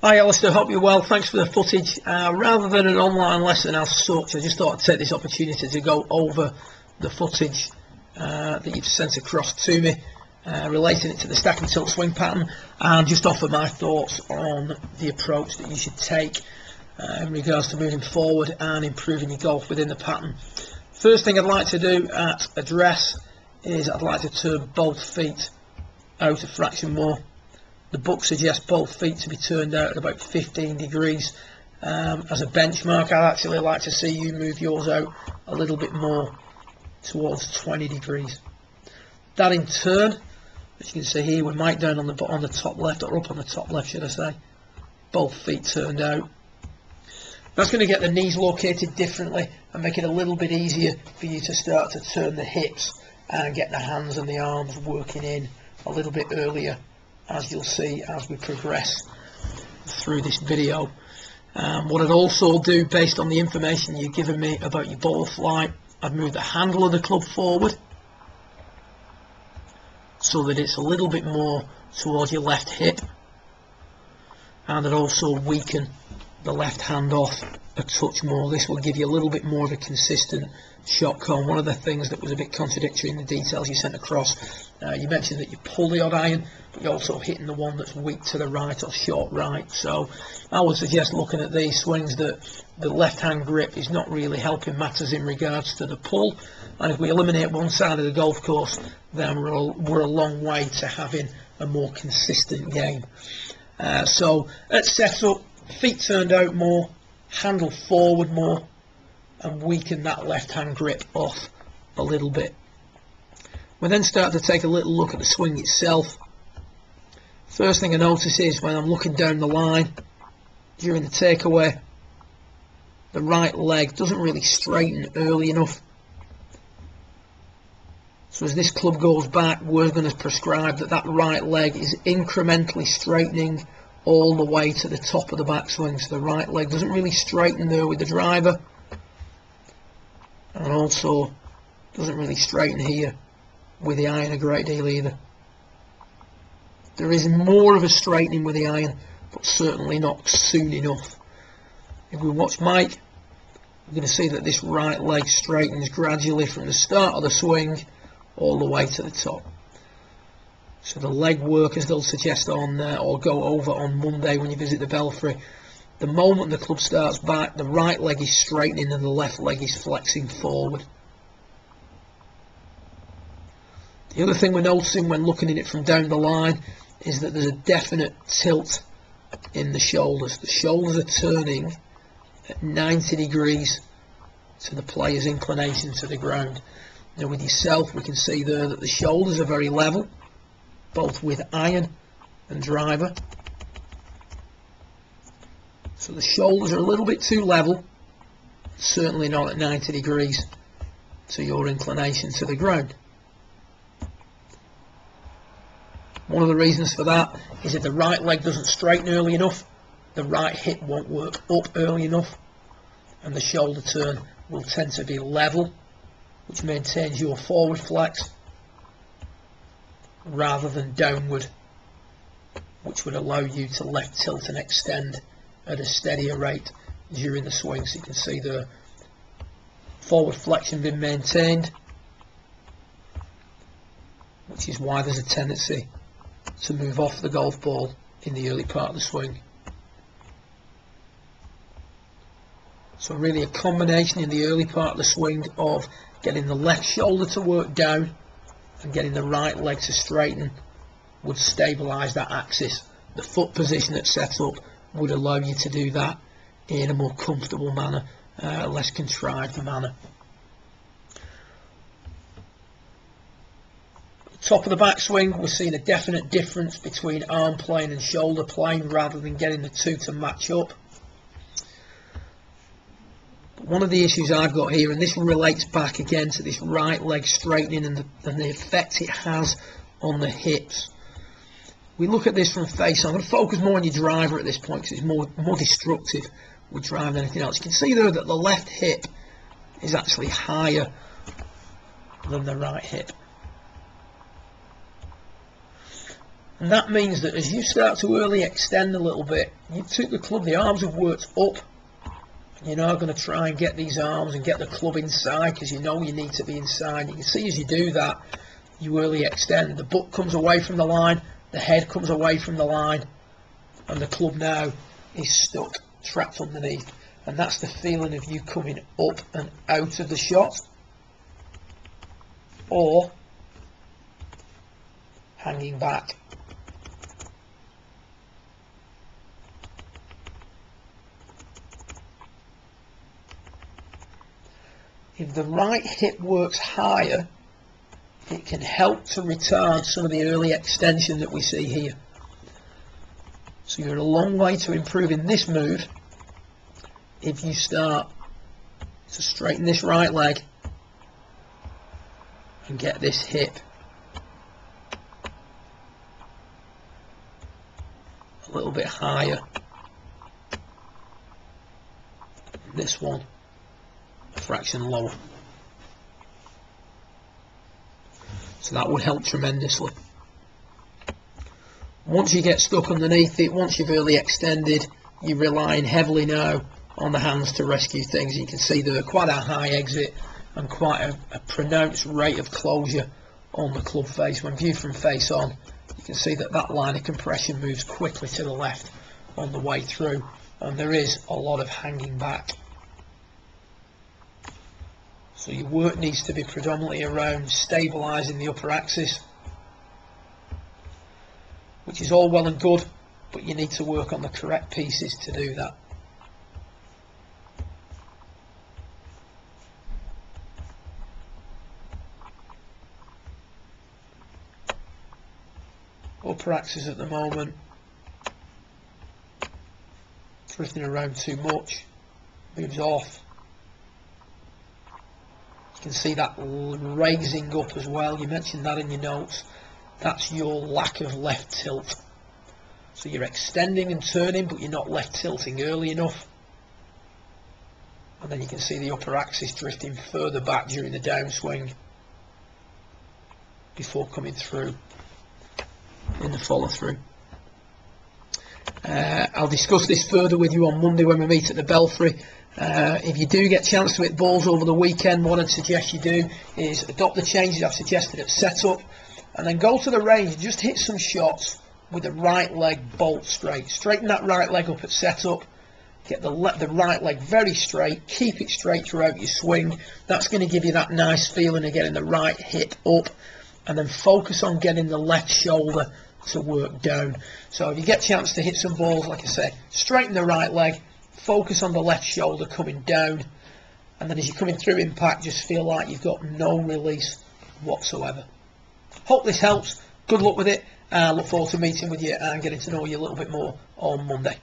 Hi Alistair, hope you're well. Thanks for the footage. Rather than an online lesson as such, I just thought I'd take this opportunity to go over the footage that you've sent across to me, relating it to the stack and tilt swing pattern, and just offer my thoughts on the approach that you should take in regards to moving forward and improving your golf within the pattern. First thing I'd like to do at address is I'd like to turn both feet out a fraction more. The book suggests both feet to be turned out at about 15 degrees. As a benchmark, I'd actually like to see you move yours out a little bit more towards 20 degrees. That in turn, as you can see here, with Mike down on the top left, or up on the top left should I say, both feet turned out. That's going to get the knees located differently and make it a little bit easier for you to start to turn the hips and get the hands and the arms working in a little bit earlier, as you'll see as we progress through this video. What I'd also do, based on the information you've given me about your ball flight, I'd move the handle of the club forward so that it's a little bit more towards your left hip, and I'd also weaken the left hand off a touch more. This will give you a little bit more of a consistent shot cone. One of the things that was a bit contradictory in the details you sent across, you mentioned that you pull the odd iron, but you're also hitting the one that's weak to the right or short right. So I would suggest, looking at these swings, that the left hand grip is not really helping matters in regards to the pull, and if we eliminate one side of the golf course, then we're a long way to having a more consistent game. So at setup, feet turned out more, handle forward more, and weaken that left hand grip off a little bit. We then start to take a little look at the swing itself. First thing I notice is when I'm looking down the line during the takeaway, the right leg doesn't really straighten early enough. So as this club goes back, we're going to prescribe that that right leg is incrementally straightening all the way to the top of the backswing. So the right leg doesn't really straighten there with the driver, and also doesn't really straighten here with the iron a great deal either. There is more of a straightening with the iron, but certainly not soon enough. If we watch Mike, we're going to see that this right leg straightens gradually from the start of the swing all the way to the top. So the leg work, as they'll suggest on or go over on Monday when you visit the Belfry, the moment the club starts back, the right leg is straightening and the left leg is flexing forward. The other thing we're noticing when looking at it from down the line is that there's a definite tilt in the shoulders. The shoulders are turning at 90 degrees to the player's inclination to the ground. Now with yourself, we can see there that the shoulders are very level, both with iron and driver. So the shoulders are a little bit too level, certainly not at 90 degrees to your inclination to the ground. One of the reasons for that is if the right leg doesn't straighten early enough, the right hip won't work up early enough, and the shoulder turn will tend to be level, which maintains your forward flex, rather than downward, which would allow you to left tilt and extend at a steadier rate during the swing. So you can see the forward flexion being maintained, which is why there's a tendency to move off the golf ball in the early part of the swing. So really a combination in the early part of the swing of getting the left shoulder to work down and getting the right leg to straighten would stabilise that axis. The foot position at setup would allow you to do that in a more comfortable manner, a less contrived manner. Top of the backswing, we're seeing a definite difference between arm playing and shoulder playing, rather than getting the two to match up. But one of the issues I've got here, and this relates back again to this right leg straightening and the effect it has on the hips. We look at this from face on. I'm going to focus more on your driver at this point because it's more destructive with drive than anything else. You can see there that the left hip is actually higher than the right hip. And that means that as you start to early extend a little bit, you took the club, the arms have worked up. You're now going to try and get these arms and get the club inside, because you know you need to be inside. You can see as you do that, you early extend. The butt comes away from the line, the head comes away from the line, and the club now is stuck, trapped underneath. And that's the feeling of you coming up and out of the shot, or hanging back. If the right hip works higher, it can help to retard some of the early extension that we see here. So you're a long way to improving this move if you start to straighten this right leg and get this hip a little bit higher. This one a fraction lower. So that would help tremendously. Once you get stuck underneath it, once you've early extended, you're relying heavily now on the hands to rescue things. You can see there quite a high exit and quite a pronounced rate of closure on the club face. When viewed from face on, you can see that that line of compression moves quickly to the left on the way through, and there is a lot of hanging back. So your work needs to be predominantly around stabilising the upper axis, which is all well and good, but you need to work on the correct pieces to do that. Upper axis at the moment drifting around too much, moves off. You can see that raising up as well. You mentioned that in your notes. That's your lack of left tilt. So you're extending and turning, but you're not left tilting early enough. And then you can see the upper axis drifting further back during the downswing before coming through in the follow through. I'll discuss this further with you on Monday when we meet at the Belfry. If you do get a chance to hit balls over the weekend, what I'd suggest you do is adopt the changes I've suggested at setup, and then go to the range and just hit some shots with the right leg bolt straight. Straighten that right leg up at setup, get the right leg very straight, keep it straight throughout your swing. That's going to give you that nice feeling of getting the right hip up, and then focus on getting the left shoulder to work down. So if you get a chance to hit some balls, like I say, straighten the right leg, focus on the left shoulder coming down, and then as you're coming through impact, just feel like you've got no release whatsoever. Hope this helps. Good luck with it. Look forward to meeting with you and getting to know you a little bit more on Monday.